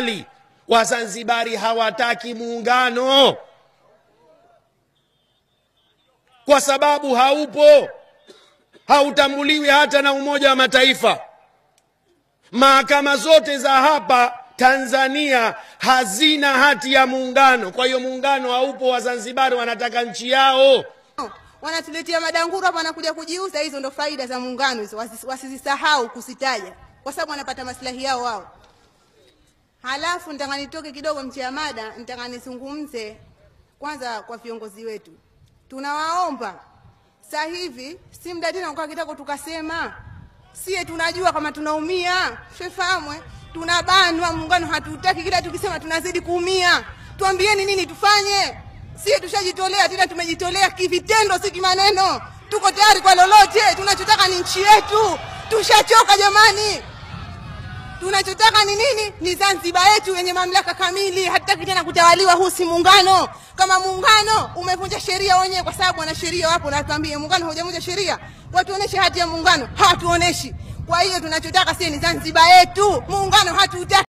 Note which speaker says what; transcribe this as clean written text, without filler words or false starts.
Speaker 1: mbali. Wazanzibari hawataki muungano kwa sababu haupo, hautambuliwi hata na Umoja wa Mataifa. Mahakama zote za hapa Tanzania hazina hati ya muungano. Kwa hiyo muungano haupo. Wazanzibari wanataka nchi yao.
Speaker 2: Wanatuletea madanguro hapa, wanakuja kujiuza. Hizo ndo faida za muungano hizo, wasizisahau kusitaja kwa sababu wanapata maslahi yao wao. Halafu nitaka nitoke kidogo nje ya mada, nitaka nizungumze kwanza kwa viongozi wetu. Tunawaomba sasa hivi si muda tena kwa kitako tukasema sie tunajua kama tunaumia, shefahamwe tunabanwa, muungano hatutaki, kila tukisema tunazidi kuumia. Tuambieni nini tufanye? Sie tushajitolea, tena tumejitolea kivitendo, si kimaneno. Tuko tayari kwa lolote. Tunachotaka ni nchi yetu. Tushachoka jamani. Tunachotaka ni nini? Ni Zanzibar yetu yenye mamlaka kamili. Hatutaki tena kutawaliwa. Huu si muungano. Kama muungano umevunja sheria wenyewe, kwa sababu wana sheria wapo, na tuambie muungano hujavunja sheria. Watuoneshe hati ya muungano. Hatuoneshi. Kwa hiyo tunachotaka sisi ni Zanzibar yetu. Muungano hatutaki.